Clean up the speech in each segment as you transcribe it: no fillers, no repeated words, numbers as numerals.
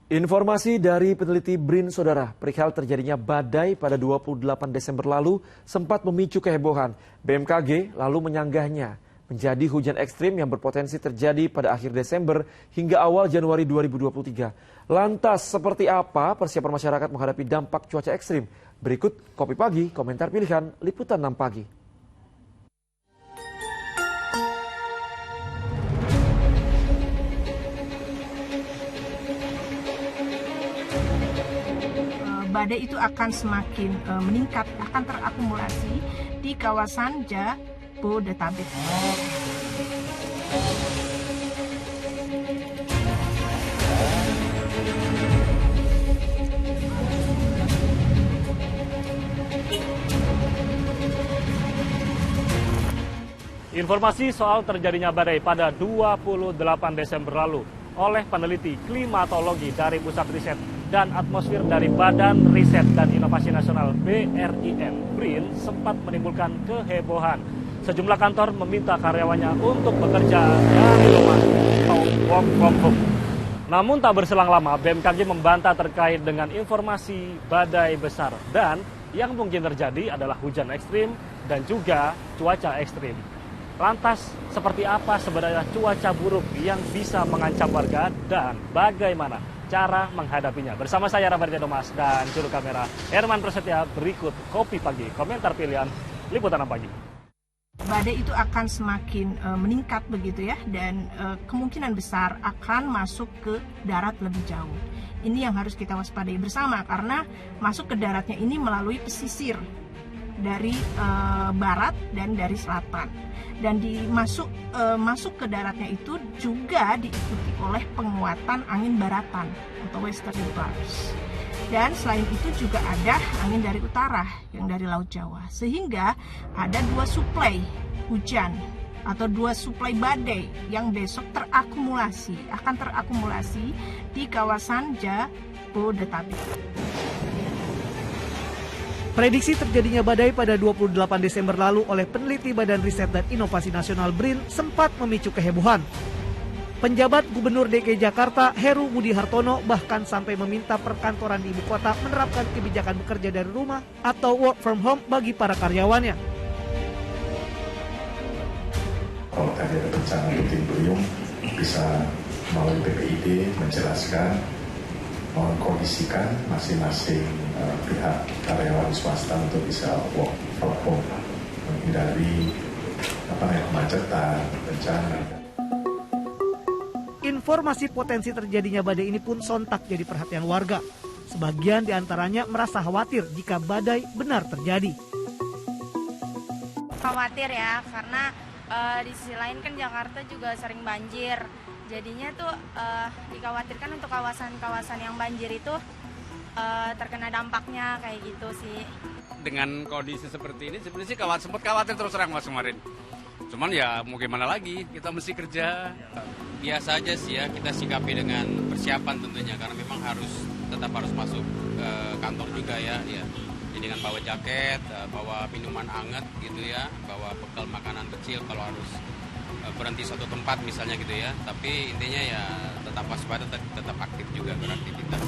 Informasi dari peneliti BRIN, Saudara, perihal terjadinya badai pada 28 Desember lalu sempat memicu kehebohan. BMKG lalu menyanggahnya menjadi hujan ekstrim yang berpotensi terjadi pada akhir Desember hingga awal Januari 2023. Lantas, seperti apa persiapan masyarakat menghadapi dampak cuaca ekstrim? Berikut Kopi Pagi, komentar pilihan Liputan 6 Pagi. Badai itu akan semakin meningkat, akan terakumulasi di kawasan Jabodetabek. Informasi soal terjadinya badai pada 28 Desember lalu oleh peneliti klimatologi dari Pusat Riset dan Atmosfer dari Badan Riset dan Inovasi Nasional BRIN sempat menimbulkan kehebohan. Sejumlah kantor meminta karyawannya untuk bekerja dari rumah atau work from home. Namun tak berselang lama, BMKG membantah terkait dengan informasi badai besar dan yang mungkin terjadi adalah hujan ekstrim dan juga cuaca ekstrim. Lantas, seperti apa sebenarnya cuaca buruk yang bisa mengancam warga dan bagaimana cara menghadapinya? Bersama saya Rabardia Thomas dan juru kamera Herman Prasetya, berikut Kopi Pagi, komentar pilihan Liputan 6 Pagi. Badai itu akan semakin meningkat begitu ya, dan kemungkinan besar akan masuk ke darat lebih jauh. Ini yang harus kita waspadai bersama karena masuk ke daratnya ini melalui pesisir dari barat dan dari selatan. Dan masuk ke daratnya itu juga diikuti oleh penguatan angin baratan atau westerly blast. Dan selain itu juga ada angin dari utara yang dari Laut Jawa. Sehingga ada dua suplai hujan atau dua suplai badai yang besok akan terakumulasi di kawasan Jabodetabek. Prediksi terjadinya badai pada 28 Desember lalu oleh peneliti Badan Riset dan Inovasi Nasional BRIN sempat memicu kehebohan. Penjabat Gubernur DKI Jakarta Heru Budi Hartono bahkan sampai meminta perkantoran di ibu kota menerapkan kebijakan bekerja dari rumah atau work from home bagi para karyawannya. Kalau tadi ada bencana puting beliung, bisa melalui BPID menjelaskan, mengkondisikan masing-masing pihak karyawan swasta untuk bisa work from home, menghindari kemacetan, bencana. Informasi potensi terjadinya badai ini pun sontak jadi perhatian warga. Sebagian diantaranya merasa khawatir jika badai benar terjadi. Khawatir ya, karena di sisi lain kan Jakarta juga sering banjir. Jadinya tuh dikhawatirkan untuk kawasan-kawasan yang banjir itu terkena dampaknya kayak gitu sih. Dengan kondisi seperti ini sebenarnya sih sempat khawatir terus terang Mas kemarin. Cuman ya mau gimana lagi, kita mesti kerja. Biasa aja sih ya, kita sikapi dengan persiapan tentunya karena memang tetap harus masuk ke kantor juga ya. Jadi dengan bawa jaket, bawa minuman hangat gitu ya, bawa bekal makanan kecil kalau harus berhenti suatu tempat misalnya gitu ya. Tapi intinya ya tetap waspada, tetap aktif juga beraktivitas.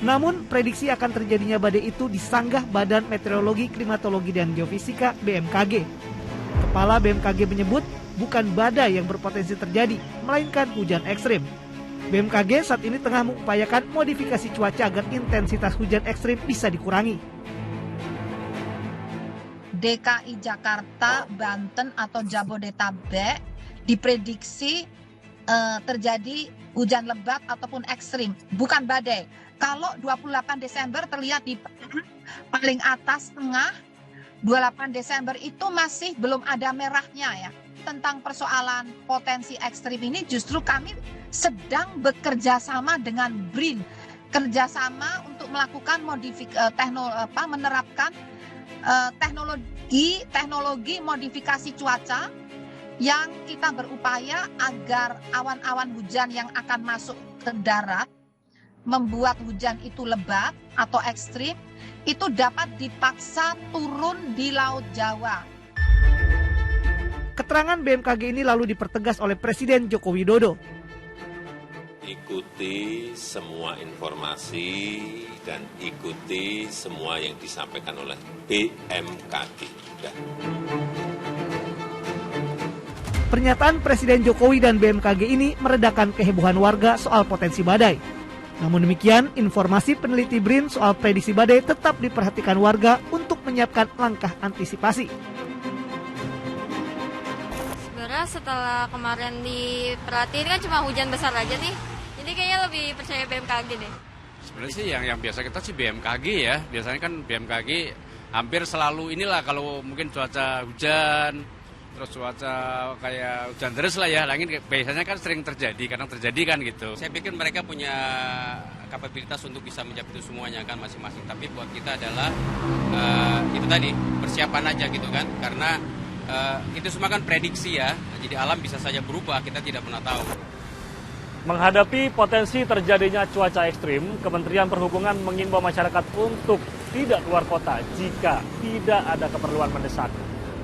Namun prediksi akan terjadinya badai itu disanggah Badan Meteorologi, Klimatologi dan Geofisika BMKG. Kepala BMKG menyebut bukan badai yang berpotensi terjadi, melainkan hujan ekstrim. BMKG saat ini tengah mengupayakan modifikasi cuaca agar intensitas hujan ekstrim bisa dikurangi. DKI Jakarta, Banten atau Jabodetabek diprediksi terjadi hujan lebat ataupun ekstrim, bukan badai. Kalau 28 Desember terlihat di paling atas tengah, 28 Desember itu masih belum ada merahnya ya. Tentang persoalan potensi ekstrim ini justru kami sedang bekerja sama dengan BRIN, kerjasama untuk melakukan menerapkan teknologi modifikasi cuaca yang kita berupaya agar awan-awan hujan yang akan masuk ke darat membuat hujan itu lebat atau ekstrim itu dapat dipaksa turun di Laut Jawa. Keterangan BMKG ini lalu dipertegas oleh Presiden Joko Widodo. ikuti semua informasi dan ikuti semua yang disampaikan oleh BMKG. Pernyataan Presiden Jokowi dan BMKG ini meredakan kehebohan warga soal potensi badai. Namun demikian, informasi peneliti BRIN soal prediksi badai tetap diperhatikan warga untuk menyiapkan langkah antisipasi. Sebenarnya setelah kemarin diperhatiin kan cuma hujan besar aja nih, jadi kayaknya lebih percaya BMKG deh. Sebenarnya sih yang biasa kita sih BMKG ya, biasanya kan BMKG hampir selalu inilah kalau mungkin cuaca hujan, terus cuaca kayak hujan deras lah ya, langit biasanya kan sering terjadi, kadang terjadi kan gitu. Saya pikir mereka punya kapabilitas untuk bisa menjawab itu semuanya kan masing-masing. Tapi buat kita adalah itu tadi persiapan aja gitu kan, karena itu semua kan prediksi ya. Jadi alam bisa saja berubah, kita tidak pernah tahu. Menghadapi potensi terjadinya cuaca ekstrim, Kementerian Perhubungan mengimbau masyarakat untuk tidak keluar kota jika tidak ada keperluan mendesak.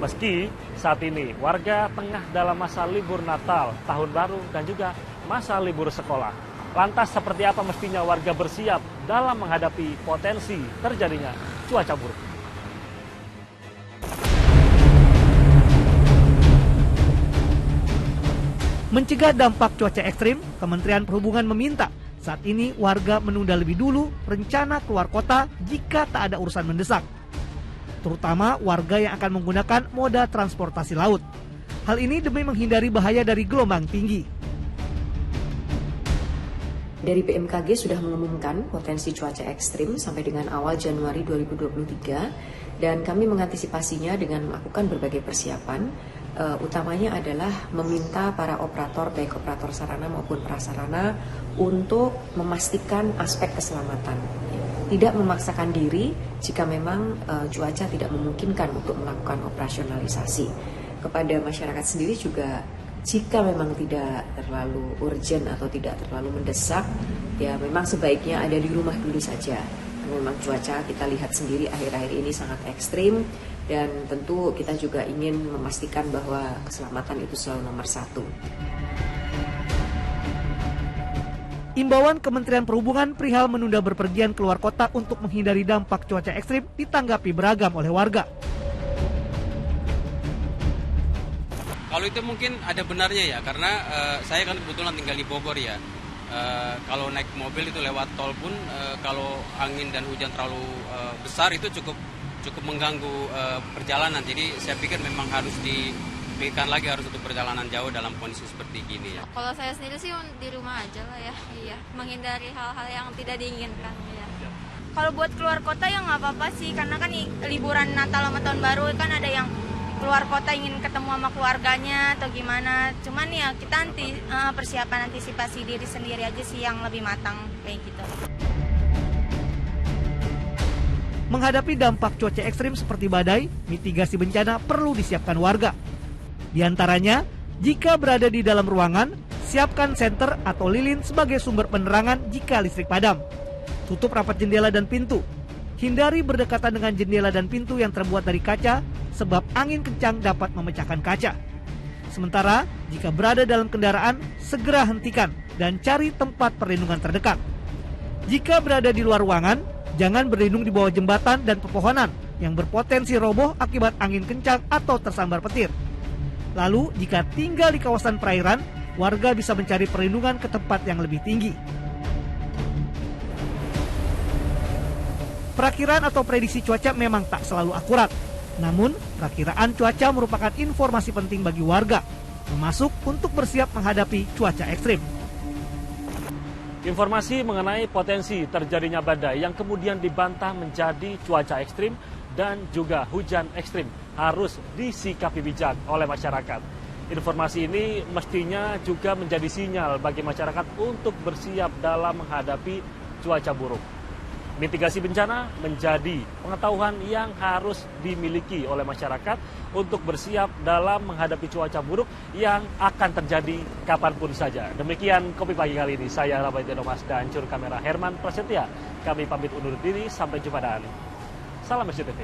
Meski saat ini warga tengah dalam masa libur Natal, Tahun Baru, dan juga masa libur sekolah. Lantas seperti apa mestinya warga bersiap dalam menghadapi potensi terjadinya cuaca buruk? Mencegah dampak cuaca ekstrim, Kementerian Perhubungan meminta saat ini warga menunda lebih dulu rencana keluar kota jika tak ada urusan mendesak, terutama warga yang akan menggunakan moda transportasi laut. Hal ini demi menghindari bahaya dari gelombang tinggi. Dari BMKG sudah mengumumkan potensi cuaca ekstrim sampai dengan awal Januari 2023 dan kami mengantisipasinya dengan melakukan berbagai persiapan. Utamanya adalah meminta para operator, baik operator sarana maupun prasarana, untuk memastikan aspek keselamatan. Tidak memaksakan diri jika memang cuaca tidak memungkinkan untuk melakukan operasionalisasi. Kepada masyarakat sendiri juga, jika memang tidak terlalu urgent atau tidak terlalu mendesak, ya memang sebaiknya ada di rumah dulu saja. Memang cuaca kita lihat sendiri akhir-akhir ini sangat ekstrim, dan tentu kita juga ingin memastikan bahwa keselamatan itu selalu nomor satu. Imbauan Kementerian Perhubungan perihal menunda berpergian keluar kota untuk menghindari dampak cuaca ekstrim ditanggapi beragam oleh warga. Kalau itu mungkin ada benarnya ya, karena saya kan kebetulan tinggal di Bogor ya. Kalau naik mobil itu lewat tol pun kalau angin dan hujan terlalu besar itu cukup mengganggu perjalanan. Jadi saya pikir memang harus diberikan lagi harus untuk perjalanan jauh dalam kondisi seperti gini ya. Kalau saya sendiri sih di rumah aja lah ya, iya, menghindari hal-hal yang tidak diinginkan ya. Kalau buat keluar kota ya nggak apa-apa sih, karena kan liburan Natal sama Tahun Baru kan ada yang keluar kota ingin ketemu sama keluarganya atau gimana. Cuman ya kita persiapan antisipasi diri sendiri aja sih yang lebih matang kayak gitu. Menghadapi dampak cuaca ekstrim seperti badai, mitigasi bencana perlu disiapkan warga. Di antaranya, jika berada di dalam ruangan, siapkan senter atau lilin sebagai sumber penerangan jika listrik padam. Tutup rapat jendela dan pintu. Hindari berdekatan dengan jendela dan pintu yang terbuat dari kaca, sebab angin kencang dapat memecahkan kaca. Sementara, jika berada dalam kendaraan, segera hentikan dan cari tempat perlindungan terdekat. Jika berada di luar ruangan, jangan berlindung di bawah jembatan dan pepohonan yang berpotensi roboh akibat angin kencang atau tersambar petir. Lalu, jika tinggal di kawasan perairan, warga bisa mencari perlindungan ke tempat yang lebih tinggi. Perakiraan atau prediksi cuaca memang tak selalu akurat. Namun, perakiraan cuaca merupakan informasi penting bagi warga, termasuk untuk bersiap menghadapi cuaca ekstrim. Informasi mengenai potensi terjadinya badai yang kemudian dibantah menjadi cuaca ekstrim dan juga hujan ekstrim harus disikapi bijak oleh masyarakat. Informasi ini mestinya juga menjadi sinyal bagi masyarakat untuk bersiap dalam menghadapi cuaca buruk. Mitigasi bencana menjadi pengetahuan yang harus dimiliki oleh masyarakat untuk bersiap dalam menghadapi cuaca buruk yang akan terjadi kapanpun saja. Demikian Kopi Pagi kali ini. Saya Ramadhan Mas dan juru kamera Herman Prasetya. Kami pamit undur diri. Sampai jumpa dan salam SCTV.